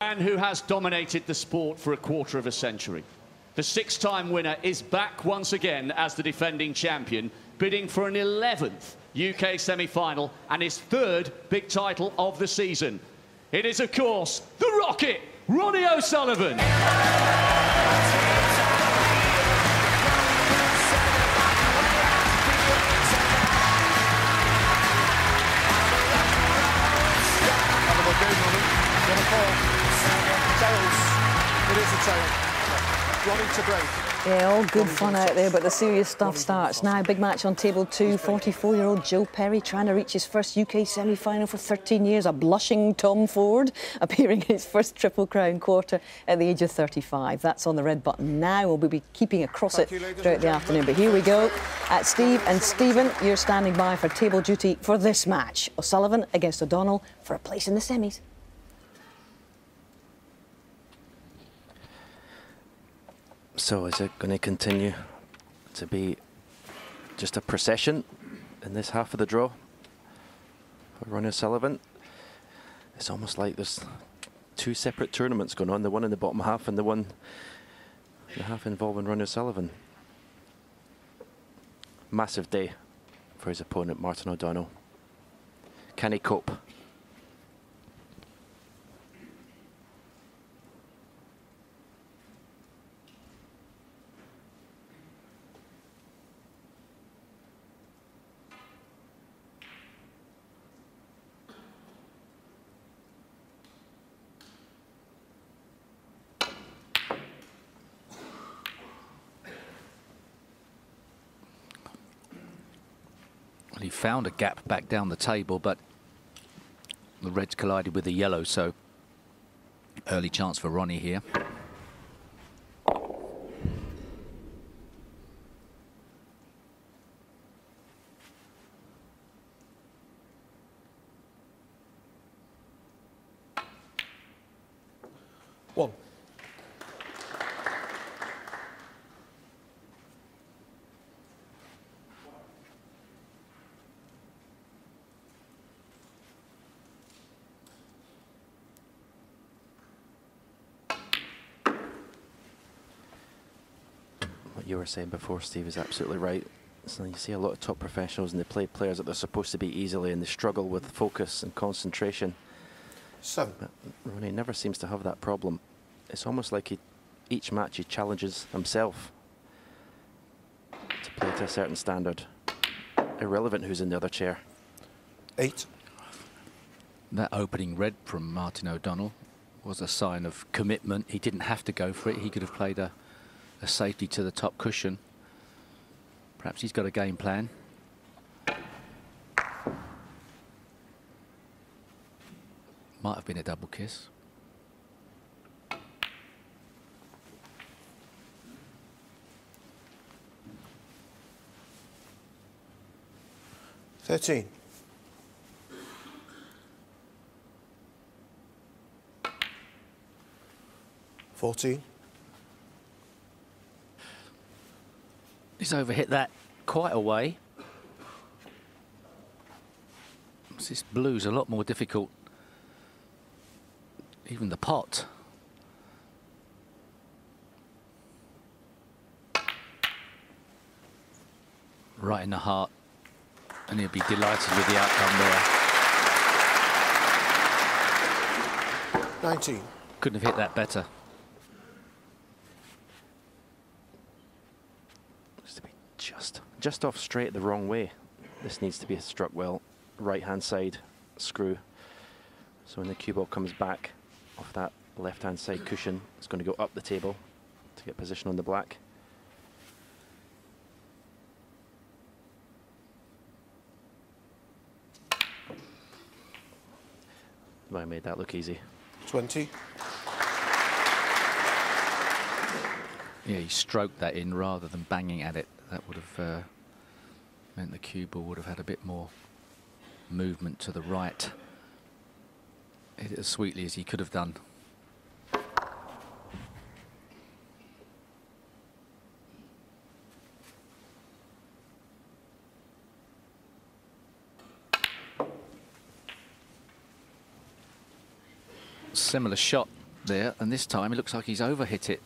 Man who has dominated the sport for a quarter of a century. The six-time winner is back once again as the defending champion, bidding for an 11th UK semi-final and his third big title of the season. It is, of course, the Rocket, Ronnie O'Sullivan. It is a tail. Ronnie to break. Yeah, all good fun out there, but the serious stuff starts now. Big match on table two. 44-year-old Joe Perry trying to reach his first UK semi-final for 13 years. A blushing Tom Ford appearing in his first Triple Crown quarter at the age of 35. That's on the red button now. We'll be keeping across it throughout the afternoon. But here we go. At Steve and Stephen, you're standing by for table duty for this match. O'Sullivan against O'Donnell for a place in the semis. So is it going to continue to be just a procession in this half of the draw for Ronnie O'Sullivan? It's almost like there's two separate tournaments going on, the one in the bottom half and the one in the half involving Ronnie O'Sullivan. Massive day for his opponent, Martin O'Donnell. Can he cope? Well, he found a gap back down the table, but the reds collided with the yellow, so early chance for Ronnie here. One. What you were saying before, Steve, is absolutely right. So you see a lot of top professionals and they play players that they're supposed to be easily and they struggle with focus and concentration. 7. But Ronnie never seems to have that problem. It's almost like each match he challenges himself to play to a certain standard. Irrelevant who's in the other chair. 8. That opening red from Martin O'Donnell was a sign of commitment. He didn't have to go for it. He could have played a safety to the top cushion. Perhaps he's got a game plan. Might have been a double kiss. $13. 14. He's overhit that quite a way. This blue's a lot more difficult. Even the pot. Right in the heart. And he'll be delighted with the outcome there. 19. Couldn't have hit that better. Needs to be just off straight the wrong way. This needs to be struck well. Right hand side screw. So when the cue ball comes back off that left hand side cushion, it's going to go up the table to get position on the black. I made that look easy. 20. Yeah, he stroked that in rather than banging at it. That would have meant the cue ball would have had a bit more movement to the right. Hit it as sweetly as he could have done. Similar shot there, and this time it looks like he's overhit it.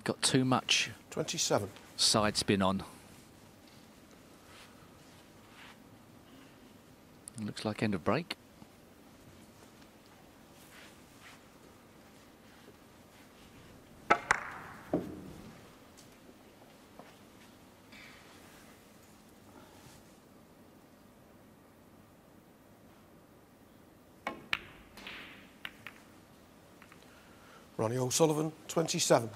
Got too much 27. side spin on. Looks like end of break. Ronnie O'Sullivan, 27.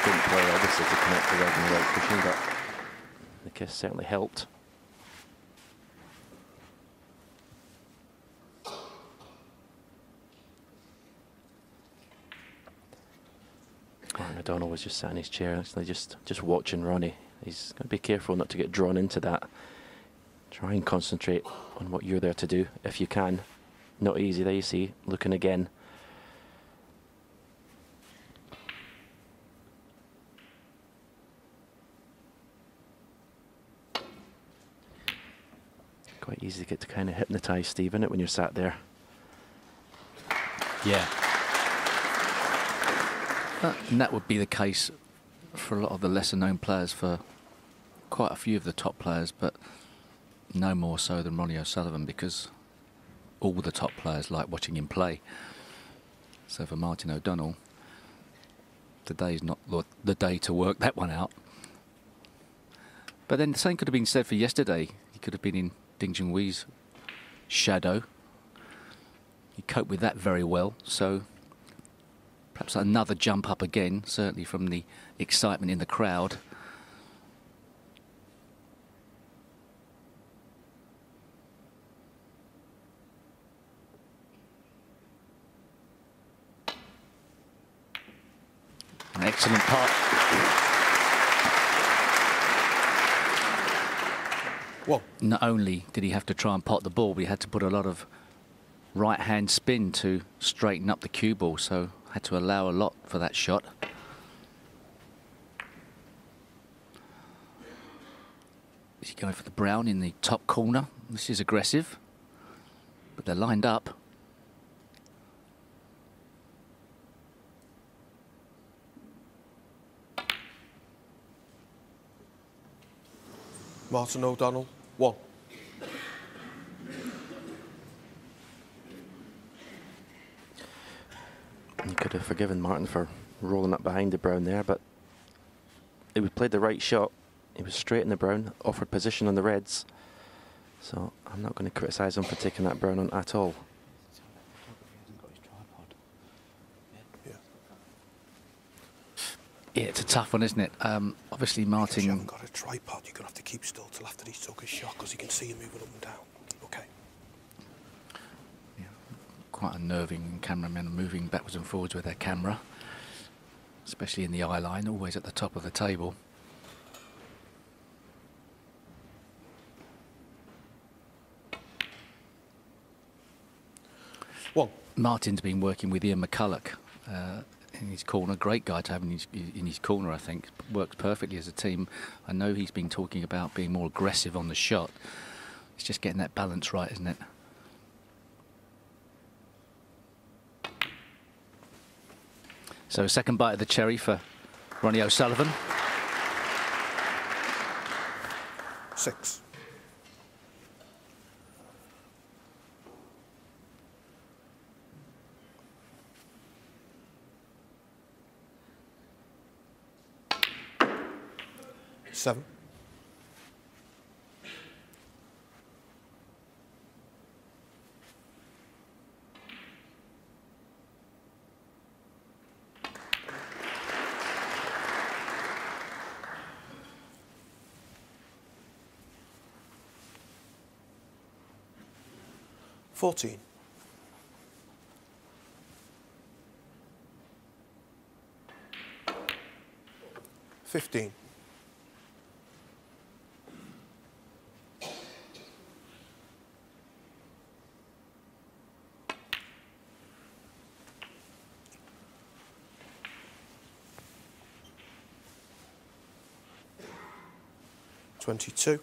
Didn't play obviously to connect the red and the white cushion, but the kiss certainly helped. Martin O'Donnell was just sat in his chair, actually just watching Ronnie. He's got to be careful not to get drawn into that. Try and concentrate on what you're there to do, if you can. Not easy, there you see, looking again. Quite easy to get to kind of hypnotise Steve, isn't it, when you're sat there? Yeah. And that would be the case for a lot of the lesser known players, for quite a few of the top players, but no more so than Ronnie O'Sullivan, because all the top players like watching him play. So for Martin O'Donnell, today's not the day to work that one out. But then the same could have been said for yesterday. He could have been in Ding Junhui's shadow. He coped with that very well, so perhaps another jump up again, certainly from the excitement in the crowd. An excellent putt. Well, Not only did he have to try and pot the ball, but he had to put a lot of right-hand spin to straighten up the cue ball, so had to allow a lot for that shot. Is he going for the brown in the top corner? This is aggressive, but they're lined up. Martin O'Donnell, 1. You could have forgiven Martin for rolling up behind the brown there, but he played the right shot. He was straight in the brown, offered position on the reds. So I'm not going to criticise him for taking that brown on at all. Yeah, it's a tough one, isn't it? Obviously, If you Martin... haven't got a tripod, you're going to have to keep still till after he's took his shot, because you can see him moving up and down. Okay. Yeah, quite unnerving cameramen moving backwards and forwards with their camera, especially in the eye line, always at the top of the table. One. Martin's been working with Ian McCulloch in his corner. Great guy to have in his corner, I think. Works perfectly as a team. I know he's been talking about being more aggressive on the shot. It's just getting that balance right, isn't it? So second bite of the cherry for Ronnie O'Sullivan. 6. Seven. 14. 15. 22.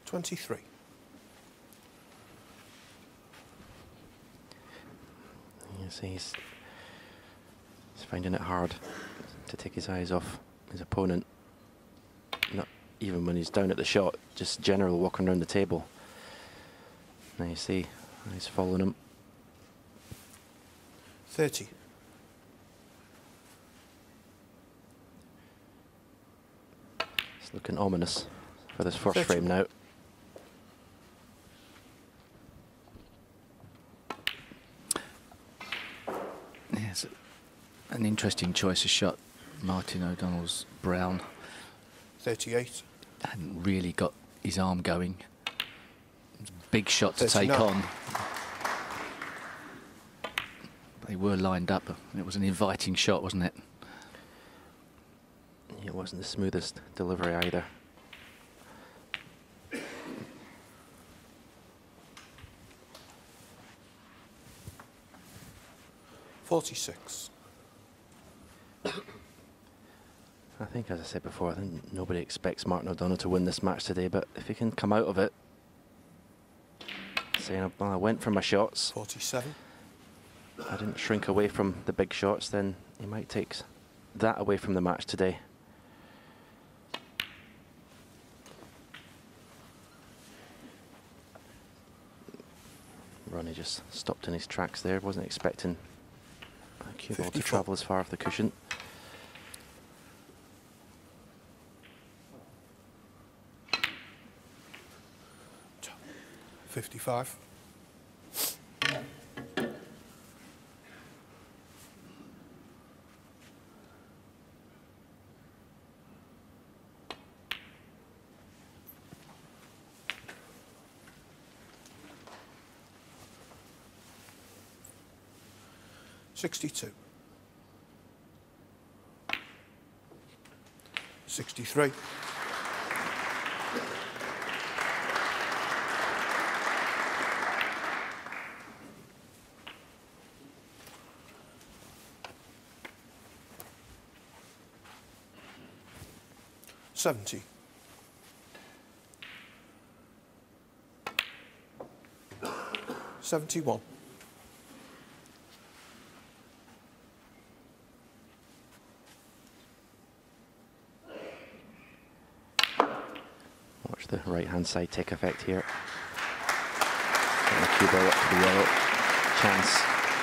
23. You see, he's finding it hard to take his eyes off his opponent. Not even when he's down at the shot, just general walking around the table. Now you see, he's following him. 30. It's looking ominous for this first 30. frame now. Yes, an interesting choice of shot. Martin O'Donnell's Brown 38. hadn't really got his arm going. It was a big shot to 39. take on. They were lined up. It was an inviting shot, wasn't it? It wasn't the smoothest delivery either. $46. I think, as I said before, I think nobody expects Martin O'Donnell to win this match today, but if he can come out of it saying, well, I went for my shots, 47. I didn't shrink away from the big shots, then he might take that away from the match today. Ronnie just stopped in his tracks there, wasn't expecting a cue ball to 54. travel as far off the cushion. $55. $62. 63. 70. 71. 'Watch the right-hand side take effect here. Getting the cue ball up to the yellow. Chance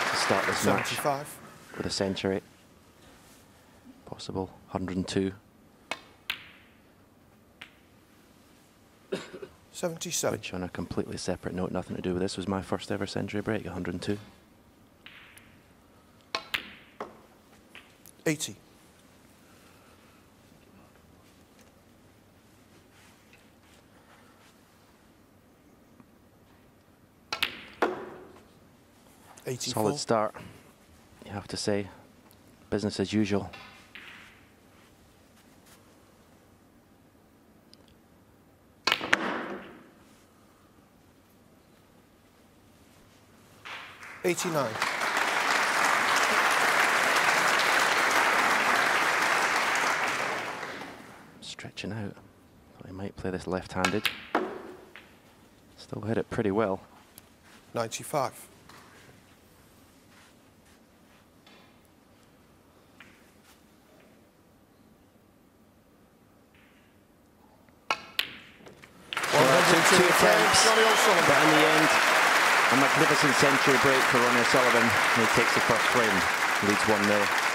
to start this match 75. with a century. Possible 102. 77. Which, on a completely separate note, nothing to do with this, was my first ever century break, 102. 80. 84. Solid start, you have to say. Business as usual. $89. Stretching out. Thought he might play this left-handed. Still hit it pretty well. 95. Two attempts, but in the end, a magnificent century break for Ronnie O'Sullivan. He takes the first frame, leads 1-0.